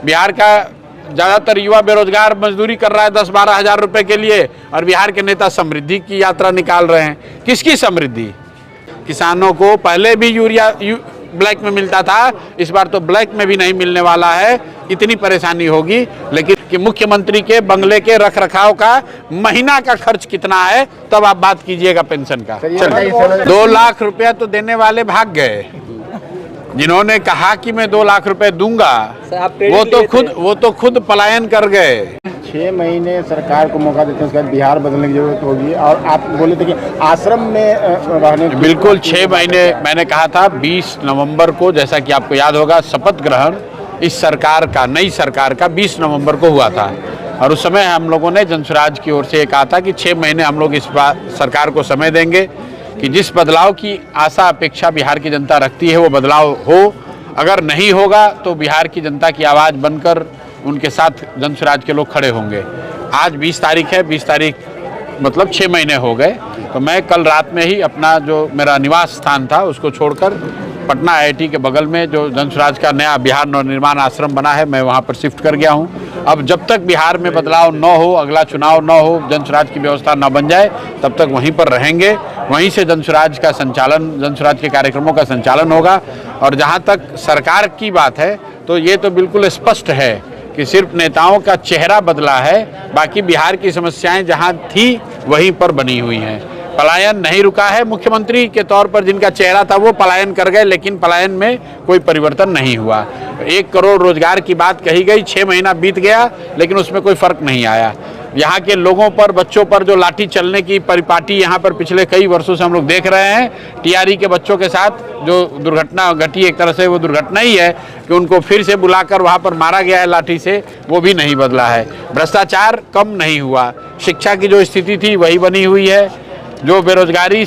बिहार का ज़्यादातर युवा बेरोजगार मजदूरी कर रहा है 10-12 हज़ार रुपये के लिए, और बिहार के नेता समृद्धि की यात्रा निकाल रहे हैं। किसकी समृद्धि? किसानों को पहले भी यूरिया ब्लैक में मिलता था, इस बार तो ब्लैक में भी नहीं मिलने वाला है। इतनी परेशानी होगी, लेकिन कि मुख्यमंत्री के बंगले के रख रखाव का महीना का खर्च कितना है तब आप बात कीजिएगा पेंशन का। चलिए, 2 लाख रुपया तो देने वाले भाग गए। जिन्होंने कहा कि मैं 2 लाख रुपए दूंगा, वो तो खुद पलायन कर गए। 6 महीने सरकार को मौका देते हैं, उसके बाद बिहार बदलने की जरूरत होगी। और आप बोले थे कि आश्रम में रहने, बिल्कुल 6 महीने। मैंने कहा था 20 नवंबर को, जैसा कि आपको याद होगा, शपथ ग्रहण इस सरकार का, नई सरकार का 20 नवंबर को हुआ था। और उस समय हम लोगों ने जनसुराज की ओर से ये कहा था कि 6 महीने हम लोग इस बार सरकार को समय देंगे कि जिस बदलाव की आशा अपेक्षा बिहार की जनता रखती है वो बदलाव हो। अगर नहीं होगा तो बिहार की जनता की आवाज़ बनकर उनके साथ जनसुराज के लोग खड़े होंगे। आज 20 तारीख है, 20 तारीख मतलब 6 महीने हो गए। तो मैं कल रात में ही अपना जो मेरा निवास स्थान था उसको छोड़कर पटना IIT के बगल में जो जनसुराज का नया बिहार नवनिर्माण आश्रम बना है, मैं वहाँ पर शिफ्ट कर गया हूँ। अब जब तक बिहार में बदलाव न हो, अगला चुनाव न हो, जनसुराज की व्यवस्था न बन जाए, तब तक वहीं पर रहेंगे। वहीं से जनसुराज का संचालन, जनसुराज के कार्यक्रमों का संचालन होगा। और जहाँ तक सरकार की बात है तो ये तो बिल्कुल स्पष्ट है कि सिर्फ नेताओं का चेहरा बदला है, बाकी बिहार की समस्याएं जहाँ थी वहीं पर बनी हुई हैं। पलायन नहीं रुका है। मुख्यमंत्री के तौर पर जिनका चेहरा था वो पलायन कर गए, लेकिन पलायन में कोई परिवर्तन नहीं हुआ। 1 करोड़ रोजगार की बात कही गई, 6 महीना बीत गया, लेकिन उसमें कोई फर्क नहीं आया। यहाँ के लोगों पर, बच्चों पर जो लाठी चलने की परिपाटी यहाँ पर पिछले कई वर्षों से हम लोग देख रहे हैं, TRE के बच्चों के साथ जो दुर्घटना घटी, एक तरह से वो दुर्घटना ही है कि उनको फिर से बुलाकर वहाँ पर मारा गया है लाठी से, वो भी नहीं बदला है। भ्रष्टाचार कम नहीं हुआ, शिक्षा की जो स्थिति थी वही बनी हुई है। जो बेरोजगारी,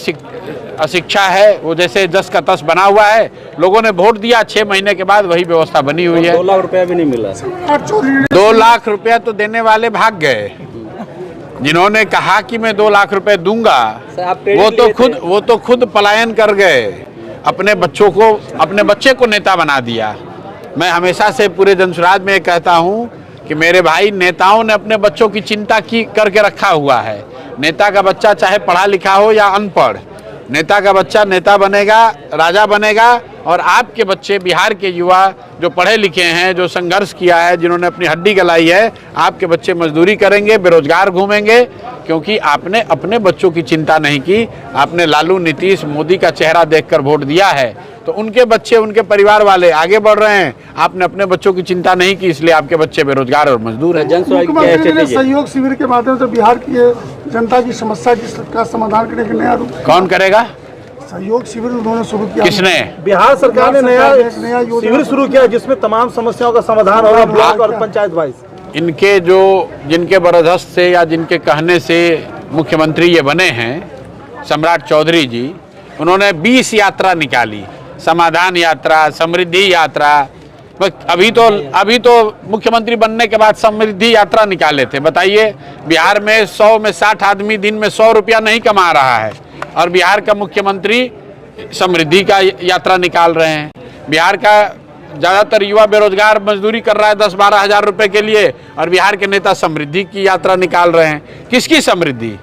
अशिक्षा है वो जैसे 10 का 10 बना हुआ है। लोगों ने वोट दिया, 6 महीने के बाद वही व्यवस्था बनी हुई है। 2 लाख रुपया भी नहीं मिला। 2 लाख रुपया तो देने वाले भाग गए। जिन्होंने कहा कि मैं 2 लाख रुपए दूंगा, वो तो खुद पलायन कर गए। अपने बच्चे को नेता बना दिया। मैं हमेशा से पूरे जनसुराज में कहता हूँ कि मेरे भाई, नेताओं ने अपने बच्चों की चिंता करके रखा हुआ है। नेता का बच्चा चाहे पढ़ा लिखा हो या अनपढ़, नेता का बच्चा नेता बनेगा, राजा बनेगा। और आपके बच्चे, बिहार के युवा जो पढ़े लिखे हैं, जो संघर्ष किया है, जिन्होंने अपनी हड्डी गलाई है, आपके बच्चे मजदूरी करेंगे, बेरोजगार घूमेंगे, क्योंकि आपने अपने बच्चों की चिंता नहीं की। आपने लालू, नीतीश, मोदी का चेहरा देखकर वोट दिया है, तो उनके बच्चे, उनके परिवार वाले आगे बढ़ रहे हैं। आपने अपने बच्चों की चिंता नहीं की, इसलिए आपके बच्चे बेरोजगार और मजदूर हैं। सहयोग शिविर के माध्यम से बिहार की जनता की समस्या का समाधान करने के नया रूप कौन करेगा? सहयोग शिविर उन्होंने शुरू किया। किसने? बिहार सरकार ने नया शिविर शुरू किया जिसमें तमाम समस्याओं का समाधान होगा, ब्लॉक और पंचायत वाइज। इनके जिनके बरदस्त से या जिनके कहने से मुख्यमंत्री ये बने हैं, सम्राट चौधरी जी, उन्होंने 20 यात्रा निकाली, समाधान यात्रा, समृद्धि यात्रा। अभी तो मुख्यमंत्री बनने के बाद समृद्धि यात्रा निकाले थे। बताइए, बिहार में 100 में 60 आदमी दिन में 100 रुपया नहीं कमा रहा है, और बिहार का मुख्यमंत्री समृद्धि का यात्रा निकाल रहे हैं। बिहार का ज़्यादातर युवा बेरोजगार मजदूरी कर रहा है 10-12 हज़ार रुपये के लिए, और बिहार के नेता समृद्धि की यात्रा निकाल रहे हैं। किसकी समृद्धि?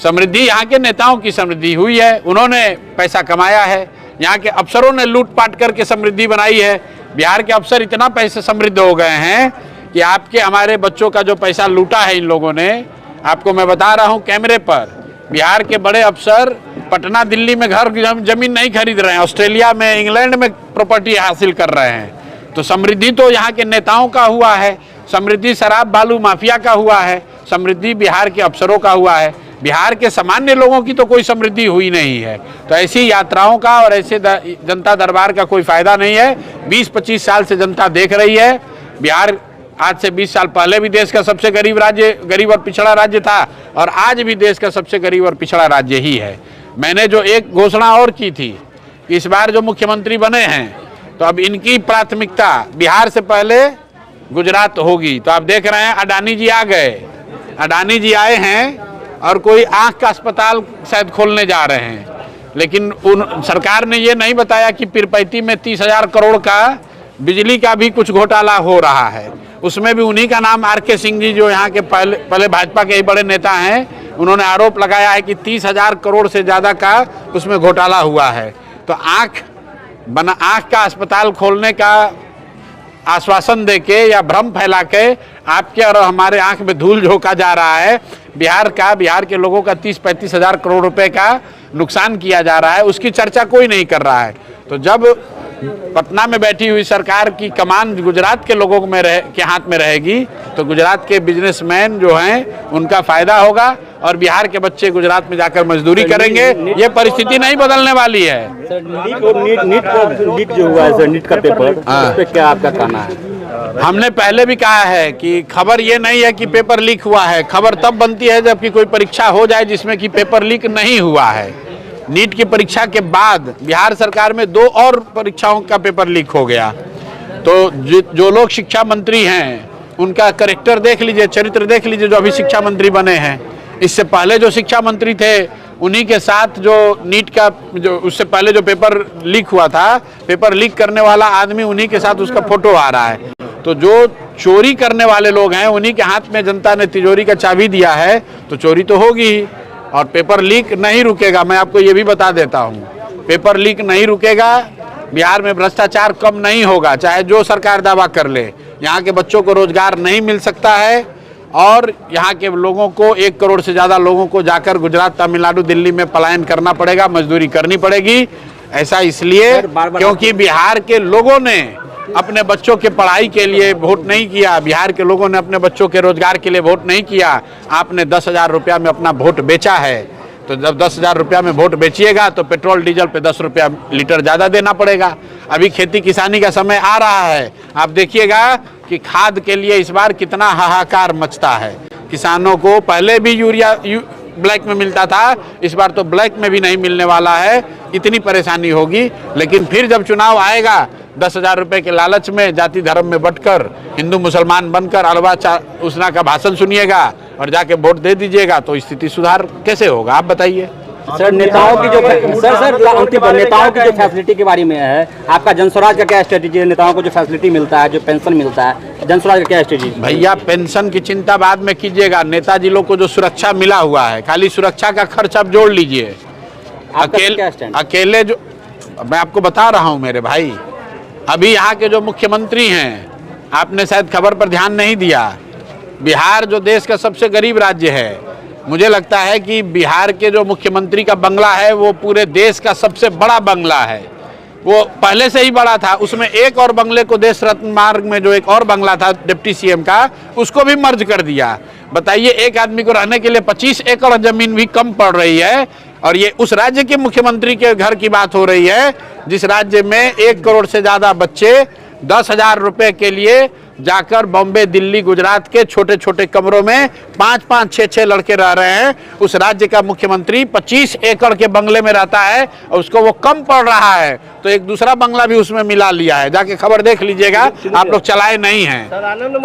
समृद्धि यहाँ के नेताओं की समृद्धि हुई है। उन्होंने पैसा कमाया है, यहाँ के अफसरों ने लूटपाट करके समृद्धि बनाई है। बिहार के अफसर इतना पैसे समृद्ध हो गए हैं कि आपके हमारे बच्चों का जो पैसा लूटा है इन लोगों ने, आपको मैं बता रहा हूँ कैमरे पर, बिहार के बड़े अफसर पटना, दिल्ली में घर जमीन नहीं खरीद रहे हैं, ऑस्ट्रेलिया में, इंग्लैंड में प्रॉपर्टी हासिल कर रहे हैं। तो समृद्धि तो यहाँ के नेताओं का हुआ है, समृद्धि शराब बालू माफिया का हुआ है, समृद्धि बिहार के अफसरों का हुआ है। बिहार के सामान्य लोगों की तो कोई समृद्धि हुई नहीं है। तो ऐसी यात्राओं का और ऐसे जनता दरबार का कोई फायदा नहीं है। 20-25 साल से जनता देख रही है। बिहार आज से 20 साल पहले भी देश का सबसे गरीब और पिछड़ा राज्य था, और आज भी देश का सबसे गरीब और पिछड़ा राज्य ही है। मैंने जो एक घोषणा और की थी कि इस बार जो मुख्यमंत्री बने हैं, तो अब इनकी प्राथमिकता बिहार से पहले गुजरात होगी। तो आप देख रहे हैं, अडानी जी आ गए, अडानी जी आए हैं और कोई आंख का अस्पताल शायद खोलने जा रहे हैं, लेकिन सरकार ने ये नहीं बताया कि पीरपैंती में 30,000 करोड़ का बिजली का भी कुछ घोटाला हो रहा है, उसमें भी उन्हीं का नाम आर के सिंह जी, जो यहाँ के पहले भाजपा के ही बड़े नेता हैं, उन्होंने आरोप लगाया है कि 30,000 करोड़ से ज़्यादा का उसमें घोटाला हुआ है। तो आँख का अस्पताल खोलने का आश्वासन देके या भ्रम फैला के आपके और हमारे आंख में धूल झोंका जा रहा है। बिहार के लोगों का 30-35 हज़ार करोड़ रुपए का नुकसान किया जा रहा है, उसकी चर्चा कोई नहीं कर रहा है। तो जब पटना में बैठी हुई सरकार की कमान गुजरात के लोगों के हाथ में रहेगी, तो गुजरात के बिजनेसमैन जो हैं उनका फायदा होगा और बिहार के बच्चे गुजरात में जाकर मजदूरी करेंगे। ये परिस्थिति नहीं बदलने वाली है। सर, नीट जो हुआ है सर, नीट का पेपर, उस पे क्या आपका कहना है? हमने पहले भी कहा है कि खबर ये नहीं है कि पेपर लीक हुआ है, खबर तब बनती है जबकि कोई परीक्षा हो जाए जिसमें कि पेपर लीक नहीं हुआ है। नीट की परीक्षा के बाद बिहार सरकार में 2 और परीक्षाओं का पेपर लीक हो गया। तो जो लोग शिक्षा मंत्री हैं उनका कैरेक्टर देख लीजिए, चरित्र देख लीजिए, जो अभी शिक्षा मंत्री बने हैं। इससे पहले जो शिक्षा मंत्री थे उन्हीं के साथ जो नीट का जो उससे पहले जो पेपर लीक हुआ था, पेपर लीक करने वाला आदमी उन्हीं के साथ उसका फोटो आ रहा है। तो जो चोरी करने वाले लोग हैं उन्हीं के हाथ में जनता ने तिजोरी का चाबी दिया है, तो चोरी तो होगी ही और पेपर लीक नहीं रुकेगा। मैं आपको ये भी बता देता हूँ, पेपर लीक नहीं रुकेगा। बिहार में भ्रष्टाचार कम नहीं होगा, चाहे जो सरकार दावा कर ले। यहाँ के बच्चों को रोजगार नहीं मिल सकता है और यहाँ के लोगों को 1 करोड़ से ज़्यादा लोगों को जाकर गुजरात, तमिलनाडु, दिल्ली में पलायन करना पड़ेगा, मजदूरी करनी पड़ेगी। ऐसा इसलिए क्योंकि बिहार के लोगों ने अपने बच्चों के पढ़ाई के लिए वोट नहीं किया, बिहार के लोगों ने अपने बच्चों के रोजगार के लिए वोट नहीं किया। आपने 10,000 रुपया में अपना वोट बेचा है, तो जब 10,000 रुपया में वोट बेचिएगा तो पेट्रोल डीजल पे 10 रुपया लीटर ज़्यादा देना पड़ेगा। अभी खेती किसानी का समय आ रहा है, आप देखिएगा कि खाद के लिए इस बार कितना हाहाकार मचता है। किसानों को पहले भी यूरिया ब्लैक में मिलता था, इस बार तो ब्लैक में भी नहीं मिलने वाला है। इतनी परेशानी होगी, लेकिन फिर जब चुनाव आएगा 10,000 रुपये के लालच में जाति धर्म में बंटकर हिंदू मुसलमान बनकर अलवा उसना का भाषण सुनिएगा और जाके वोट दे दीजिएगा, तो स्थिति सुधार कैसे होगा आप बताइए। सर, नेताओं की जो नेताओं की जो फैसिलिटी के बारे में है, आपका जनस्वराज का क्या स्ट्रेटेजी है? नेताओं को जो फैसिलिटी मिलता है, जो पेंशन मिलता है, जनस्वराज का क्या स्ट्रेटेजी? भैया, पेंशन की चिंता बाद में कीजिएगा। नेताजी लोग को जो सुरक्षा मिला हुआ है, खाली सुरक्षा का खर्च आप जोड़ लीजिए। अकेले जो मैं आपको बता रहा हूँ मेरे भाई, अभी यहाँ के जो मुख्यमंत्री हैं, आपने शायद खबर पर ध्यान नहीं दिया, बिहार जो देश का सबसे गरीब राज्य है, मुझे लगता है कि बिहार के जो मुख्यमंत्री का बंगला है वो पूरे देश का सबसे बड़ा बंगला है। वो पहले से ही बड़ा था, उसमें एक और बंगले को देश रत्न मार्ग में जो एक और बंगला था डिप्टी सीएम का, उसको भी मर्ज कर दिया। बताइए, एक आदमी को रहने के लिए 25 एकड़ जमीन भी कम पड़ रही है और ये उस राज्य के मुख्यमंत्री के घर की बात हो रही है जिस राज्य में 1 करोड़ से ज़्यादा बच्चे 10,000 रुपये के लिए जाकर बॉम्बे, दिल्ली, गुजरात के छोटे छोटे कमरों में 5-5, 6-6 लड़के रह रहे हैं। उस राज्य का मुख्यमंत्री 25 एकड़ के बंगले में रहता है और उसको वो कम पड़ रहा है, तो एक दूसरा बंगला भी उसमें मिला लिया है। जाके खबर देख लीजिएगा, आप लोग चलाए नहीं हैं।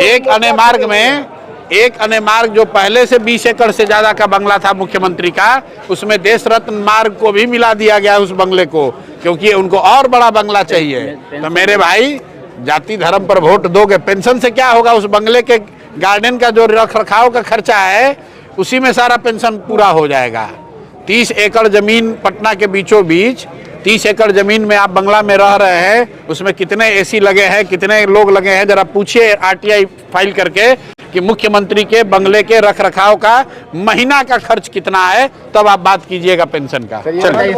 एक अने मार्ग जो पहले से 20 एकड़ से ज़्यादा का बंगला था मुख्यमंत्री का, उसमें देश रत्न मार्ग को भी मिला दिया गया उस बंगले को, क्योंकि उनको और बड़ा बंगला चाहिए। तो मेरे भाई, जाति धर्म पर वोट दोगे, पेंशन से क्या होगा? उस बंगले के गार्डन का जो रख रखाव का खर्चा है उसी में सारा पेंशन पूरा हो जाएगा। 30 एकड़ जमीन पटना के बीचों बीच, 30 एकड़ जमीन में आप बंगला में रह रहे हैं, उसमें कितने एसी लगे हैं, कितने लोग लगे हैं, जरा पूछिए आरटीआई फाइल करके कि मुख्यमंत्री के बंगले के रख रखाव का महीना का खर्च कितना है, तब आप बात कीजिएगा पेंशन का। चलिए।